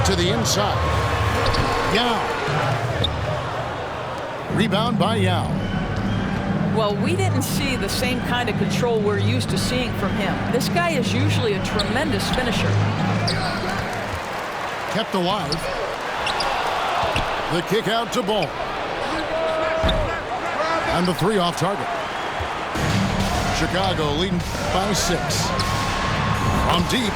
To the inside. Yao. Rebound by Yao. Well, we didn't see the same kind of control we're used to seeing from him. This guy is usually a tremendous finisher. Kept alive. The kick out to Ball. And the three off target. Chicago leading by 6. From deep.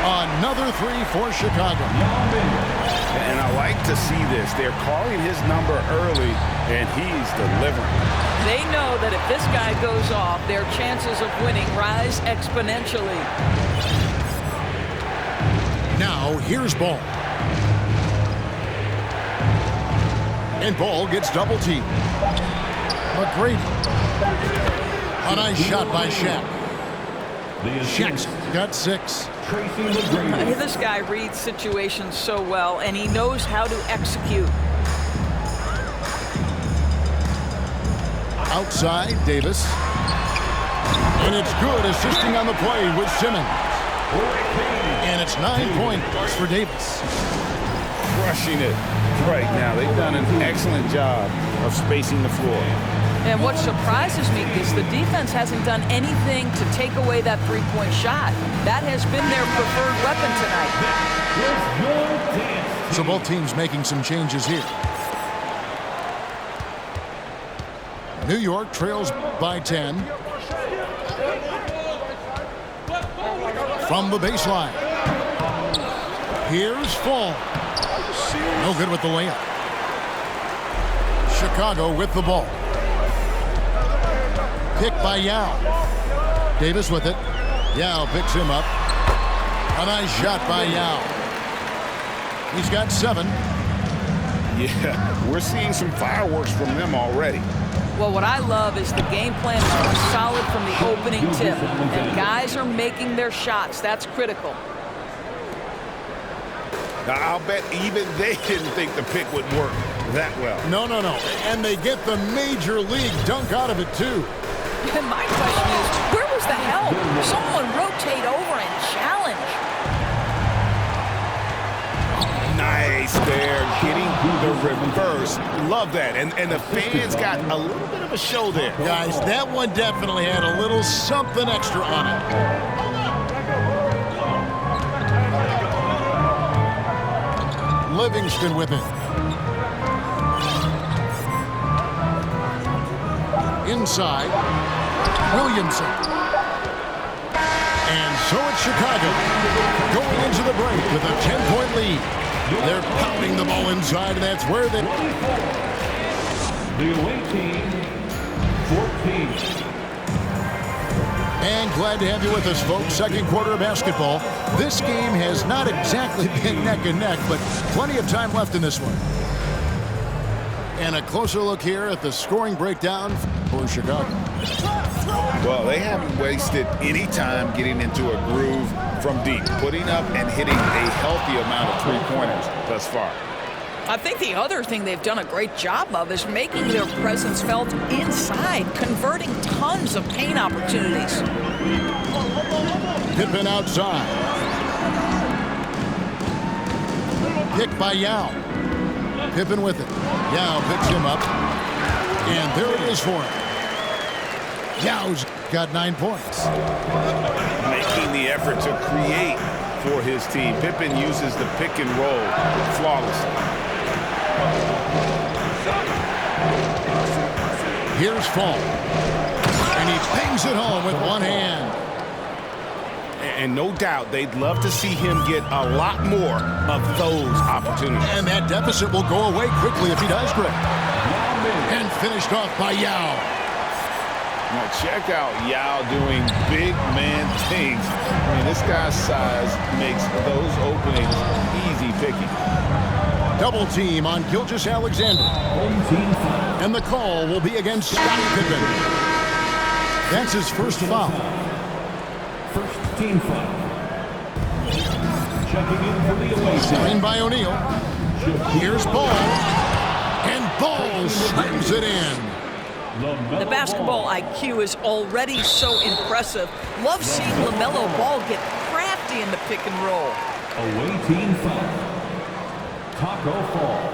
Another three for Chicago. And I like to see this. They're calling his number early, and he's delivering. They know that if this guy goes off, their chances of winning rise exponentially. Now, here's Ball. And Ball gets double teamed. McGrady. A nice shot by Shaq. Shaq's got 6. This guy reads situations so well, and he knows how to execute. Outside, Davis. And it's good, assisting on the play with Simmons. And it's 9 points for Davis. Crushing it right now. They've done an excellent job of spacing the floor. And what surprises me is the defense hasn't done anything to take away that three-point shot. That has been their preferred weapon tonight. So both teams making some changes here. New York trails by 10. From the baseline. Here's Fall. No good with the layup. Chicago with the ball. Picked by Yao. Davis with it. Yao picks him up. A nice shot by Yao. He's got 7. Yeah, we're seeing some fireworks from them already. Well, what I love is the game plan is solid from the opening tip. And guys are making their shots. That's critical. Now, I'll bet even they didn't think the pick would work that well. No. And they get the major league dunk out of it, too. And my question is, where was the help? Someone rotate over and challenge. Nice there, getting the reverse. Love that. And the fans got a little bit of a show there. Guys, that one definitely had a little something extra on it. Livingston with it. Inside, Williamson. And so it's Chicago going into the break with a 10-point lead. They're pounding the ball inside, and that's where they... The away team, 14. And glad to have you with us, folks. Second quarter of basketball. This game has not exactly been neck and neck, but plenty of time left in this one. And a closer look here at the scoring breakdown for Chicago. Well, they haven't wasted any time getting into a groove from deep, putting up and hitting a healthy amount of three-pointers thus far. I think the other thing they've done a great job of is making their presence felt inside, converting tons of paint opportunities. Pippen outside. Picked by Yao. Pippen with it. Yao picks him up. And there it is for him. Yao's got 9 points. Making the effort to create for his team. Pippen uses the pick and roll flawlessly. Here's Fall. And he bangs it home with one hand. And no doubt they'd love to see him get a lot more of those opportunities. And that deficit will go away quickly if he does, Greg. And finished off by Yao. Now check out Yao doing big man things. I mean, this guy's size makes those openings easy picking. Double team on Gilgeous-Alexander. And the call will be against Scottie Pippen. That's his first foul. First team foul. Checking in for the away team. Screen by O'Neal. Here's Ball. And Ball slams it in. The basketball IQ is already so impressive. Love seeing LaMelo Ball get crafty in the pick and roll. Away team foul. Taco Fall.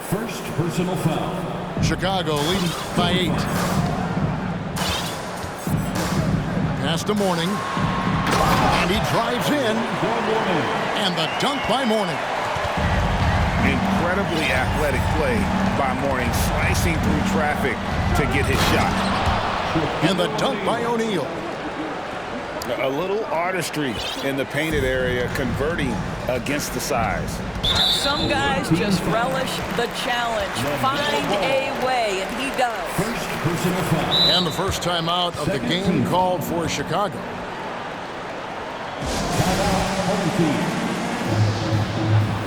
First personal foul. Chicago leading by 8. Pass to Mourning. And he drives in. And the dunk by Mourning. Incredibly athletic play by Mourning, slicing through traffic to get his shot. And the dunk by O'Neal. A little artistry in the painted area, converting against the size. Some guys just relish the challenge. Find a way, and he does. First personal foul. And the first time out of the game called for Chicago. Timeout, home team.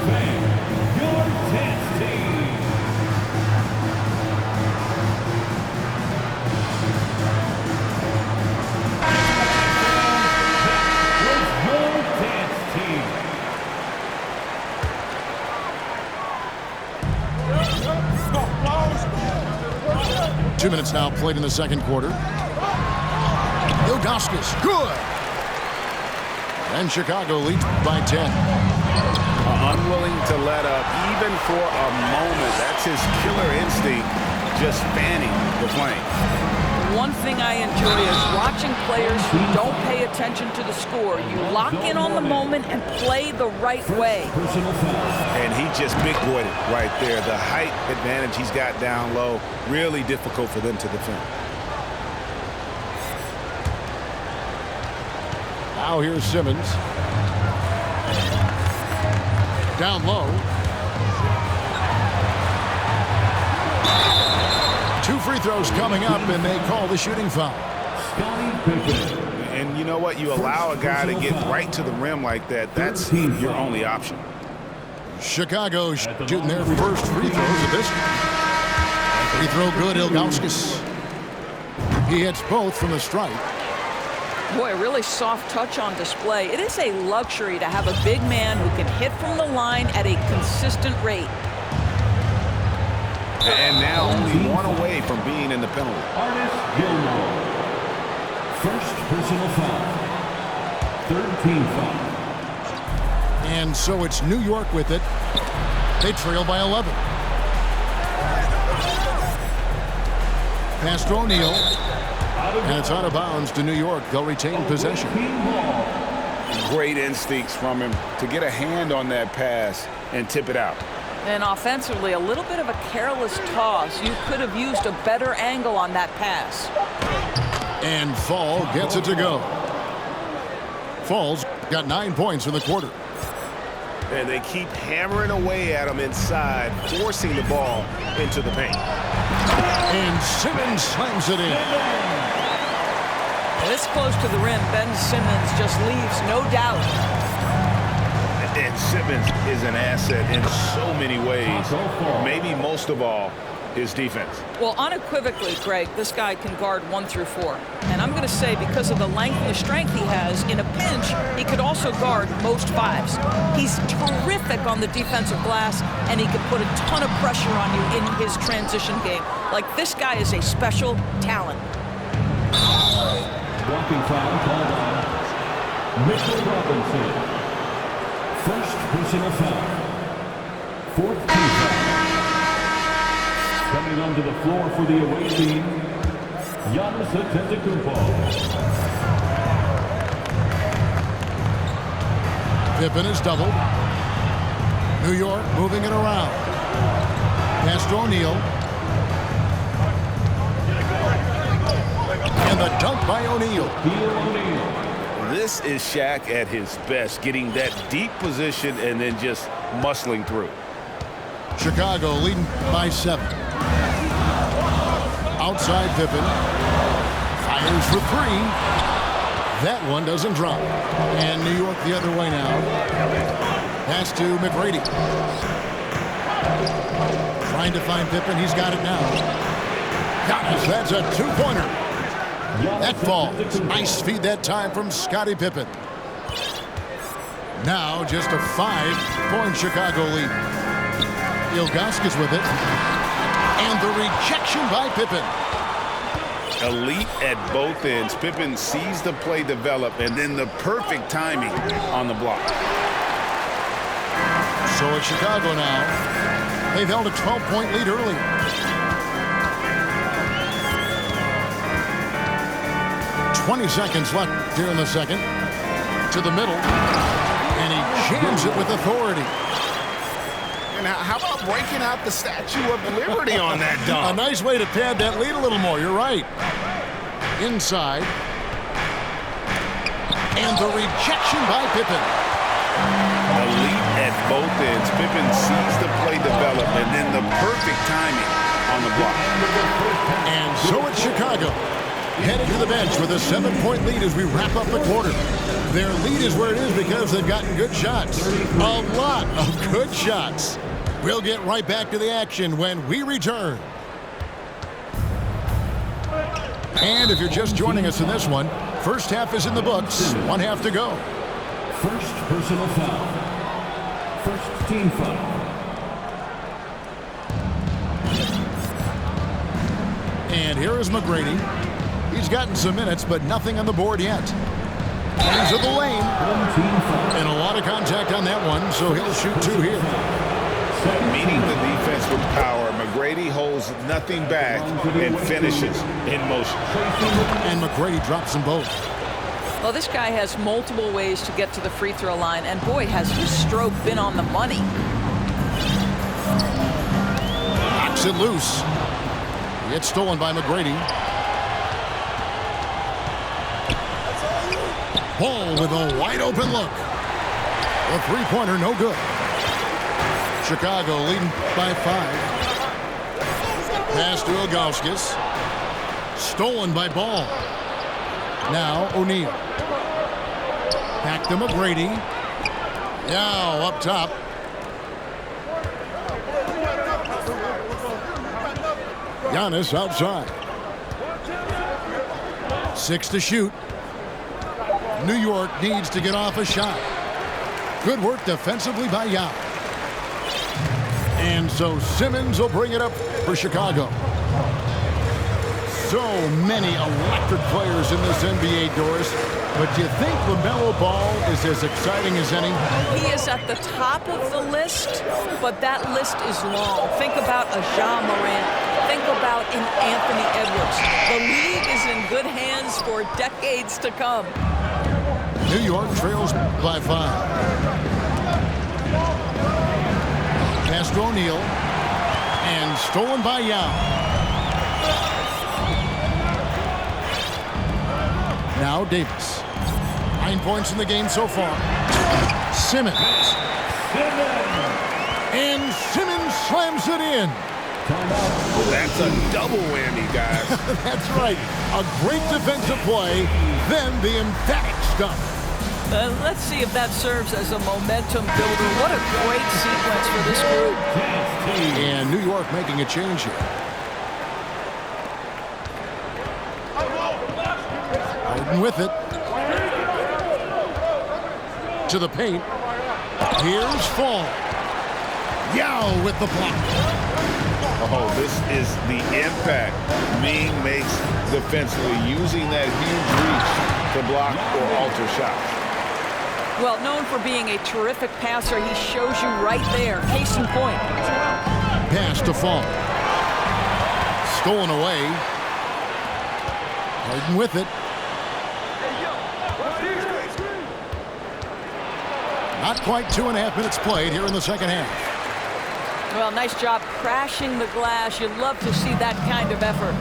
Bang, your 10th team. Your 10th team. 2 minutes now played in the second quarter. Ilgauskas, good. And Chicago leads by 10. Unwilling to let up even for a moment. That's his killer instinct, just fanning the flame. One thing I enjoy is watching players who don't pay attention to the score. You lock in on the moment and play the right way. Personal foul. And he just big boyed it right there. The height advantage he's got down low, really difficult for them to defend. Now here's Simmons. Down low. 2 free throws coming up, and they call the shooting foul. And you know what? You allow a guy to get right to the rim like that. That's your only option. Chicago shooting their first free throws of this. Free throw good, Ilgauskas. He hits both from the stripe. Boy, a really soft touch on display. It is a luxury to have a big man who can hit from the line at a consistent rate. And now only one away from being in the penalty. Artis Gilmore. First personal foul. Third team foul. And so it's New York with it. They trail by 11. Pass to O'Neal. And it's out of bounds to New York. They'll retain possession. Great instincts from him to get a hand on that pass and tip it out. And offensively, a little bit of a careless toss. You could have used a better angle on that pass. And Fall gets it to go. Fall's got 9 points in the quarter. And they keep hammering away at him inside, forcing the ball into the paint. And Simmons slams it in. This close to the rim, Ben Simmons just leaves no doubt. And Simmons is an asset in so many ways. Maybe most of all, his defense. Well, unequivocally, Greg, this guy can guard 1 through 4. And I'm going to say because of the length and the strength he has, in a pinch, he could also guard most 5s. He's terrific on the defensive glass, and he can put a ton of pressure on you in his transition game. Like, this guy is a special talent. Walking foul called on Mitchell Robinson. First personal foul. Fourth team foul. Coming onto the floor for the away team, Giannis Antetokounmpo. Pippen is doubled. New York moving it around. Pass to O'Neal. And the dunk by O'Neal. This is Shaq at his best, getting that deep position and then just muscling through. Chicago leading by 7. Outside Pippen. Fires for 3. That one doesn't drop. And New York the other way now. Pass to McGrady. Trying to find Pippen. He's got it now. Giannis, that's a 2-pointer. That falls. Nice feed that time from Scottie Pippen. Now just a 5-point Chicago lead. Ilgauskas with it. And the rejection by Pippen. Elite at both ends. Pippen sees the play develop and then the perfect timing on the block. So it's Chicago now. They've held a 12-point lead early. "20 seconds left here in the second. To the middle. And he jams it with authority. And how about breaking out the Statue of Liberty on that dunk? A nice way to pad that lead a little more. You're right. Inside. And the rejection by Pippen. Elite at both ends. Pippen sees the play develop, and then the perfect timing on the block. And so it's Chicago. Headed to the bench with a 7-point lead as we wrap up the quarter. Their lead is where it is because they've gotten good shots. A lot of good shots. We'll get right back to the action when we return. And if you're just joining us in this one, first half is in the books. 1 half to go. First personal foul. First team foul. And here is McGrady. He's gotten some minutes, but nothing on the board yet. Into the lane. And a lot of contact on that one, so he'll shoot 2 here. Meeting the defense with power, McGrady holds nothing back and finishes in motion. And McGrady drops them both. Well, this guy has multiple ways to get to the free throw line, and boy, has his stroke been on the money. Knocks it loose. It's stolen by McGrady. Ball with a wide open look. The three-pointer no good. Chicago leading by 5. Pass to Ilgauskas. Stolen by Ball. Now O'Neal. Back to McGrady. Now up top. Giannis outside. 6 to shoot. New York needs to get off a shot. Good work defensively by Yao. And so Simmons will bring it up for Chicago. So many electric players in this NBA, Doris. But do you think LaMelo Ball is as exciting as any? He is at the top of the list, but that list is long. Think about a Ja Morant. Think about an Anthony Edwards. The league is in good hands for decades to come. New York trails by 5. Pass to O'Neal. And stolen by Yao. Now Davis. 9 points in the game so far. Simmons. And Simmons slams it in. That's a double whammy, guys. That's right. A great defensive play, then the emphatic stuff. Let's see if that serves as a momentum builder. What a great sequence for this group. And New York making a change here. Harden with it. To the paint. Here's Fall. Yao with the block. Oh, this is the impact Ming makes defensively, using that huge reach to block or alter shots. Well, known for being a terrific passer, he shows you right there. Case in point. Pass to Fall. Stolen away. Harden with it. Not quite 2.5 minutes played here in the second half. Well, nice job crashing the glass. You'd love to see that kind of effort.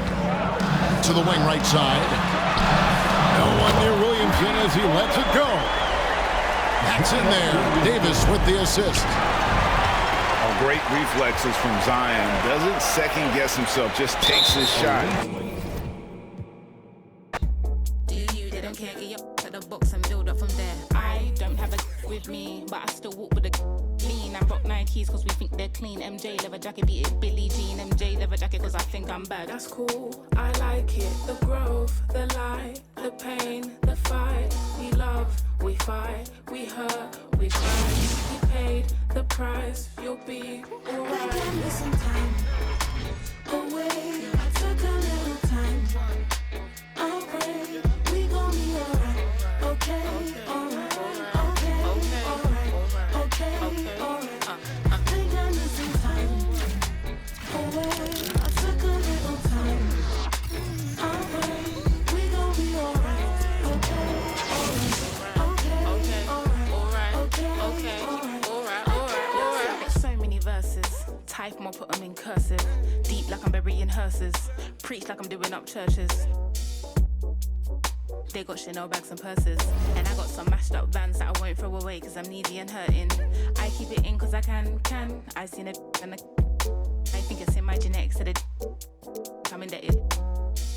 To the wing right side. No one near Williamson as he lets it go. That's in there. Davis with the assist. Oh, great reflexes from Zion. Doesn't second guess himself, just takes his shot. They don't care, get up to the box and build up from there. I don't have a with me, but I still walk with a lean. I rock Nikes cause we think they're clean. MJ leather jacket, beat it Billie Jean. MJ leather jacket cause I think I'm bad. That's cool, I like it. The growth, the light, the pain, the fight. We love, we fight, we hurt, we cry. We paid the price, you'll be alright. Give me some time away. I took a little time. I'll pray, we gon' be alright. Okay, alright. Okay, alright. Okay, alright. put them in cursive. Deep like I'm burying hearses. Preach like I'm doing up churches. They got Chanel bags and purses. And I got some mashed up vans that I won't throw away cause I'm needy and hurting. I keep it in cause I can. I seen it and I think it's in my genetics to the I'm indebted.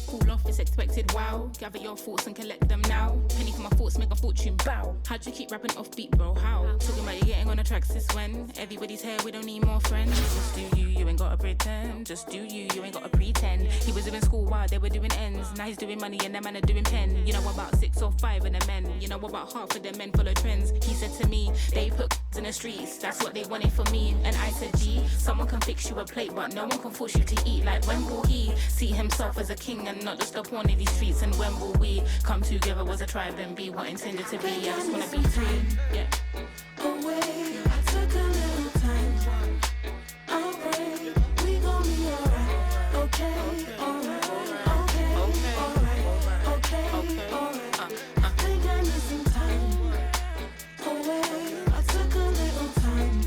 Fall off is expected, wow. Gather your thoughts and collect them now. Penny for my thoughts, make a fortune, bow. How'd you keep rapping off beat, bro? How? Talking about you getting on the tracks is when everybody's here, we don't need more friends. Just do you, you ain't gotta pretend. Just do you, you ain't gotta pretend. He was doing school while they were doing ends. Now he's doing money and them men are doing pen. You know about 6 or 5 of the men. You know about half of the men follow trends. He said to me, they put in the streets. That's what they wanted for me. And I said, G, someone can fix you a plate, but no one can force you to eat. Like when will he see himself as a king and not just a pawn in these streets? And when will we come together as a tribe and be what intended to be? I just wanna be free, yeah. Away, I took a little time. I'll break, we gon' be alright. Okay, alright, okay, alright, okay, alright. I think I need some time. Away, I took a little time.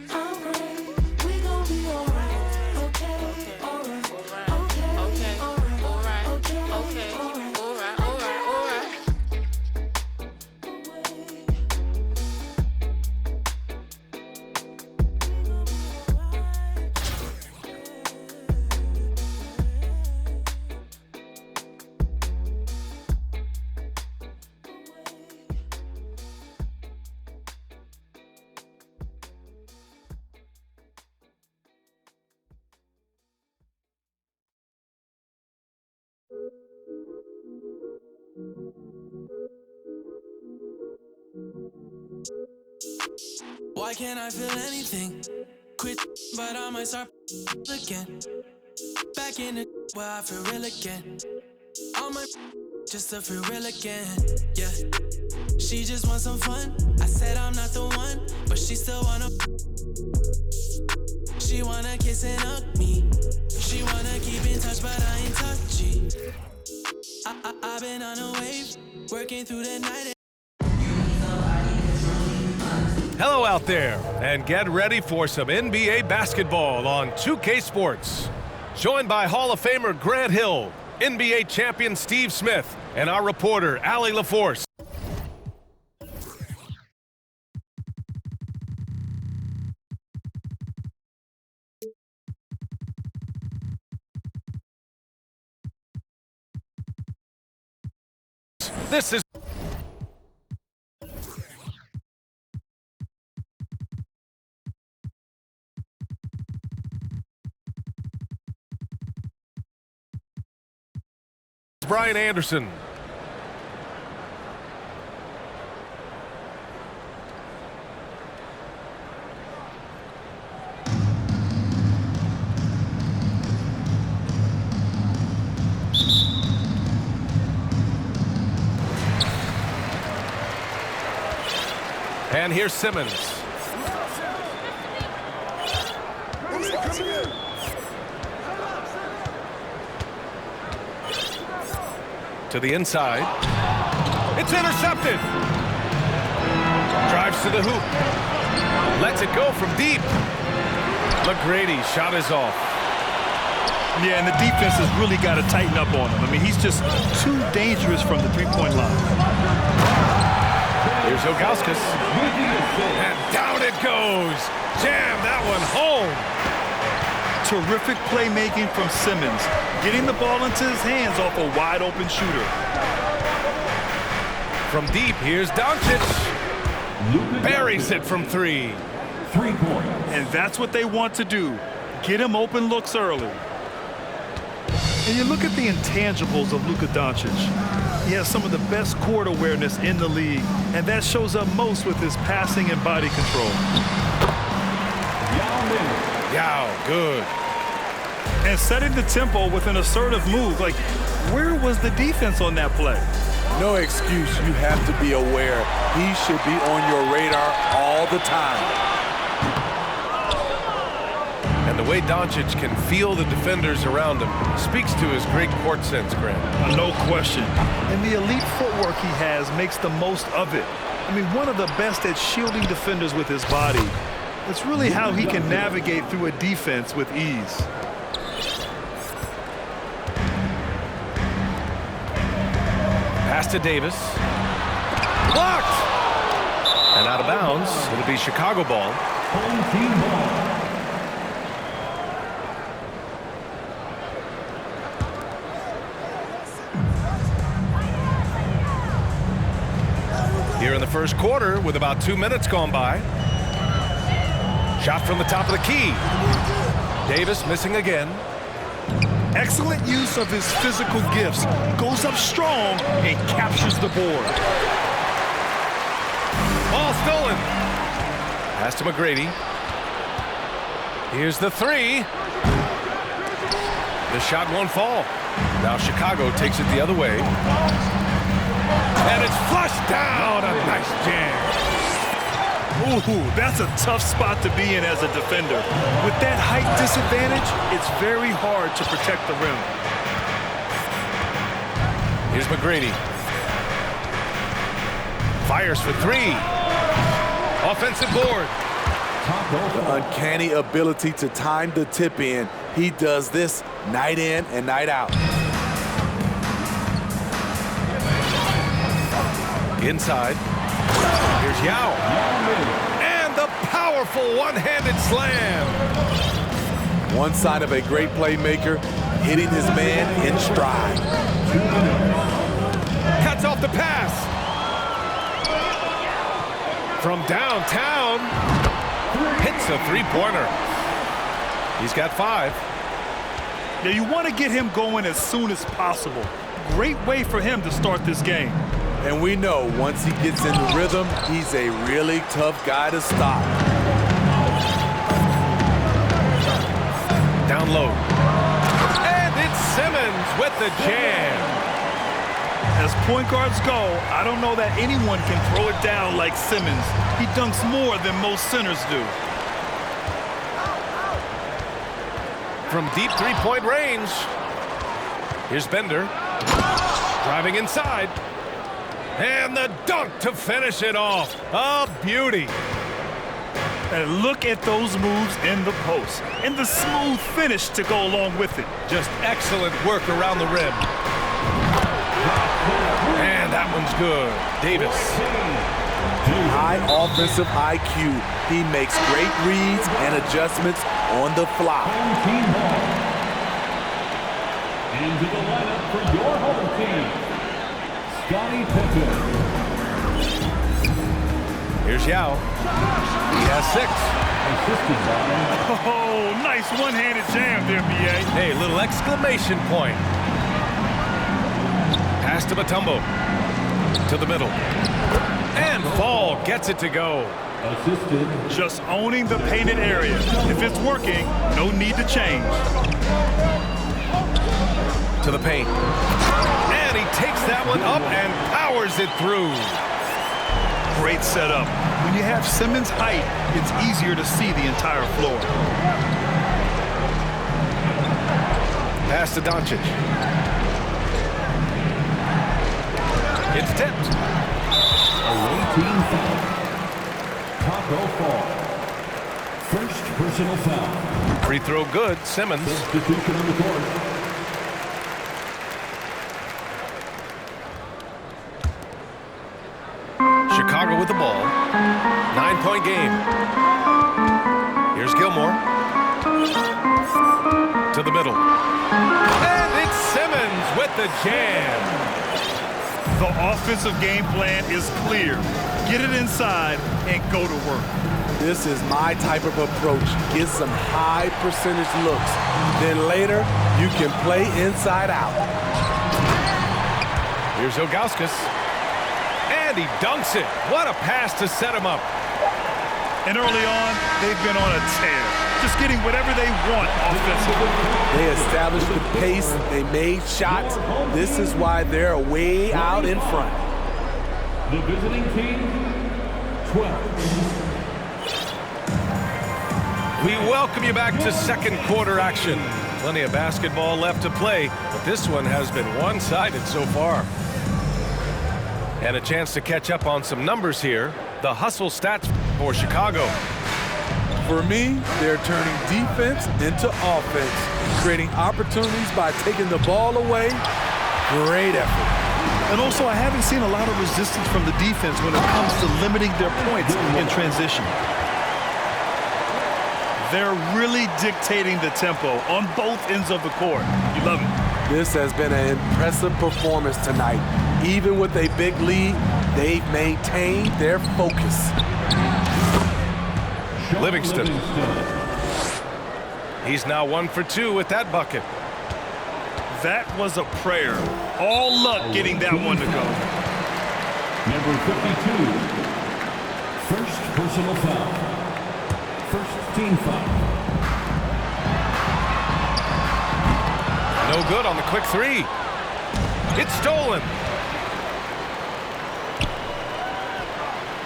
I'll break, we gon' be alright. Okay, alright, okay, alright, okay, alright, alright. Why can't I feel anything? Quit, but I might start again. Back in the where I feel real again. All my just to feel real again. Yeah, she just wants some fun. I said I'm not the one, but she still wanna. She wanna kiss and hug me. She wanna keep in touch, but I ain't touchy. I've been on a wave, working through the night. Hello out there, and get ready for some NBA basketball on 2K Sports. Joined by Hall of Famer Grant Hill, NBA champion Steve Smith, and our reporter Allie LaForce. This is Brian Anderson. And here's Simmons. To the inside. It's intercepted. Drives to the hoop. Lets it go from deep. McGrady shot is off. Yeah, and the defense has really got to tighten up on him. I mean, he's just too dangerous from the three-point line. Here's Ilgauskas. And down it goes. Jam that one home. Terrific playmaking from Simmons, getting the ball into his hands off a wide-open shooter. From deep, here's Doncic. Buries it from 3. 3 points. And that's what they want to do, get him open looks early. And you look at the intangibles of Luka Doncic. He has some of the best court awareness in the league, and that shows up most with his passing and body control. Yao, good. And setting the tempo with an assertive move. Like, where was the defense on that play? No excuse. You have to be aware. He should be on your radar all the time. And the way Doncic can feel the defenders around him speaks to his great court sense, Grant. No question. And the elite footwork he has makes the most of it. I mean, one of the best at shielding defenders with his body. It's really how he can navigate through a defense with ease. Pass to Davis. Blocked! And out of bounds. It'll be Chicago ball. Home team ball. Here in the first quarter with about 2 minutes gone by. Shot from the top of the key. Davis missing again. Excellent use of his physical gifts. Goes up strong and captures the board. Ball stolen. Pass to McGrady. Here's the three. The shot won't fall. Now Chicago takes it the other way. And it's flushed down. Oh, a nice jam. Ooh, that's a tough spot to be in as a defender. With that height disadvantage, it's very hard to protect the rim. Here's McGrady. Fires for three. Offensive board. The uncanny ability to time the tip in. He does this night in and night out. Inside. Here's Yao. And the powerful one-handed slam. One sign of a great playmaker, hitting his man in stride. Cuts off the pass. From downtown. Hits a three-pointer. He's got 5. Now you want to get him going as soon as possible. Great way for him to start this game. And we know once he gets in the rhythm, he's a really tough guy to stop. Down low. And it's Simmons with the jam. As point guards go, I don't know that anyone can throw it down like Simmons. He dunks more than most centers do. From deep three-point range. Here's Bender. Driving inside. And the dunk to finish it off. A beauty. And look at those moves in the post. And the smooth finish to go along with it. Just excellent work around the rim. And that one's good. Davis. High offensive IQ. He makes great reads and adjustments on the fly. Into the lineup for your home team, Scottie Pippen. Here's Yao. He has 6. Oh, nice one-handed jam there, B.A. Hey, little exclamation point. Pass to Mutombo. To the middle. And Fall gets it to go. Assisted. Just owning the painted area. If it's working, no need to change. To the paint. And he takes that one up and powers it through. Great setup. When you have Simmons' height, it's easier to see the entire floor. Pass to Doncic. It's tipped. Away team foul. Taco Fall. First personal foul. Free throw good. Simmons. Substitution on the court. Chicago with the ball. 9-point game. Here's Gilmore. To the middle. And it's Simmons with the jam. The offensive game plan is clear. Get it inside and go to work. This is my type of approach. Get some high percentage looks. Then later, you can play inside out. Here's Ilgauskas. And he dunks it. What a pass to set him up. And early on, they've been on a tear. Just getting whatever they want offensively. They established the pace. They made shots. This is why they're way out in front. The visiting team, 12. We welcome you back to second quarter action. Plenty of basketball left to play, but this one has been one-sided so far. And a chance to catch up on some numbers here. The hustle stats for Chicago. For me, they're turning defense into offense, creating opportunities by taking the ball away. Great effort. And also, I haven't seen a lot of resistance from the defense when it comes to limiting their points in transition. They're really dictating the tempo on both ends of the court. You love it. This has been an impressive performance tonight. Even with a big lead, they've maintained their focus. Livingston. He's now 1 for 2 with that bucket. That was a prayer. All luck getting that one to go. Number 52. First personal foul. First team foul. No good on the quick three. It's stolen.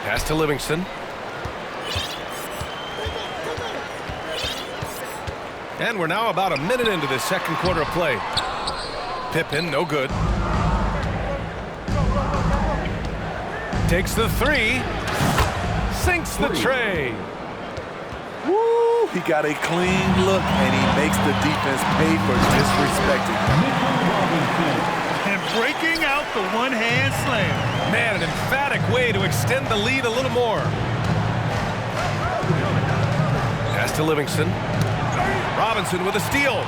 Pass to Livingston. And we're now about a minute into this second quarter of play. Pippen, no good. Takes the three. Sinks the tray. Woo! He got a clean look, and he makes the defense pay for disrespecting him. And breaking out the one-hand slam. Man, an emphatic way to extend the lead a little more. Pass to Livingston. Robinson with a steal.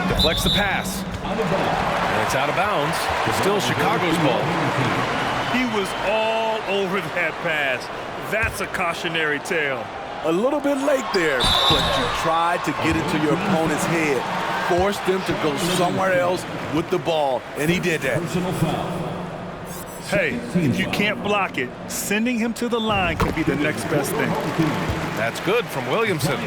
Deflects the pass. And it's out of bounds. It's still Chicago's ball. He was all over that pass. That's a cautionary tale. A little bit late there, but you tried to get into your opponent's head. Forced them to go somewhere else with the ball, and he did that. Personal foul. Hey, if you can't block it, sending him to the line could be the next best thing. That's good from Williamson.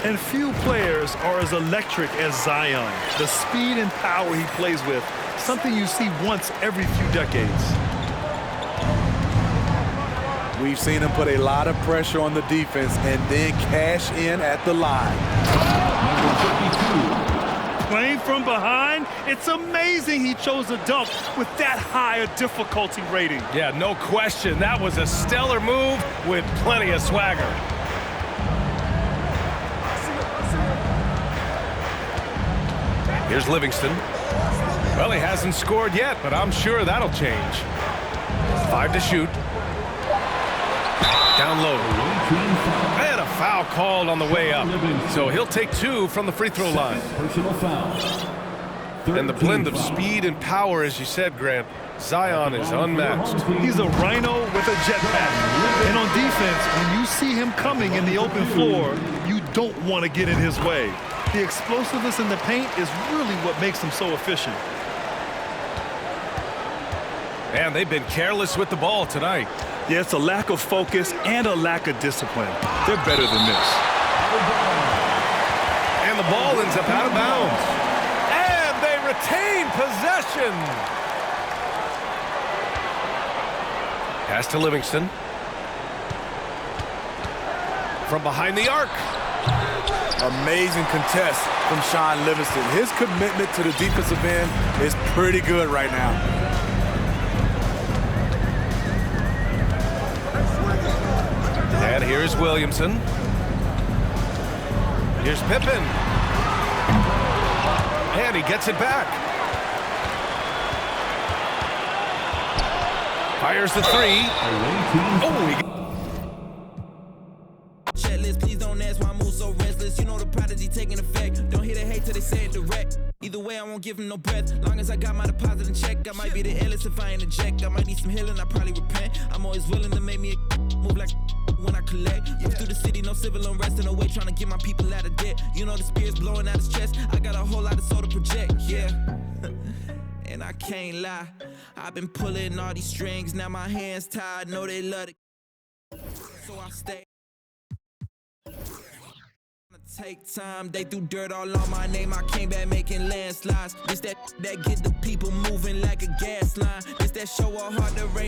And few players are as electric as Zion. The speed and power he plays with, something you see once every few decades. We've seen him put a lot of pressure on the defense and then cash in at the line. Playing from behind, it's amazing he chose a dunk with that high a difficulty rating. Yeah, no question. That was a stellar move with plenty of swagger. Here's Livingston. Well, he hasn't scored yet, but I'm sure that'll change. 5 to shoot. Down low. And a foul called on the way up. So he'll take 2 from the free throw line. Personal foul. And the blend of speed and power, as you said, Grant, Zion is unmatched. He's a rhino with a jetpack. And on defense, when you see him coming in the open floor, you don't want to get in his way. The explosiveness in the paint is really what makes him so efficient. And they've been careless with the ball tonight. Yeah, it's a lack of focus and a lack of discipline. They're better than this. And the ball ends up out of bounds. And they retain possession. Pass to Livingston. From behind the arc. Amazing contest from Sean Livingston. His commitment to the defensive end is pretty good right now. And here's Williamson. Here's Pippen. And he gets it back. Fires the three. Oh, Checklist, please don't ask why I move so restless. You know the prodigy taking effect. Don't hear the hate till they say it direct. Either way, I won't give him no breath. Long as I got my deposit in check, I might be the illest if I ain't eject. I might need some healing, I probably repent. I'm always willing to make me a move like when I collect. Move through the city, no civil unrest in the way, trying to get my people out of debt. You know the spirit's blowing out his chest. I got a whole lot of soul to project, yeah. And I can't lie, I've been pulling all these strings. Now my hands tied, know they love it. So I stay. Take time, they threw dirt all on my name. I came back making landslides. This that get the people moving like a gas line. This that show a heart to rain.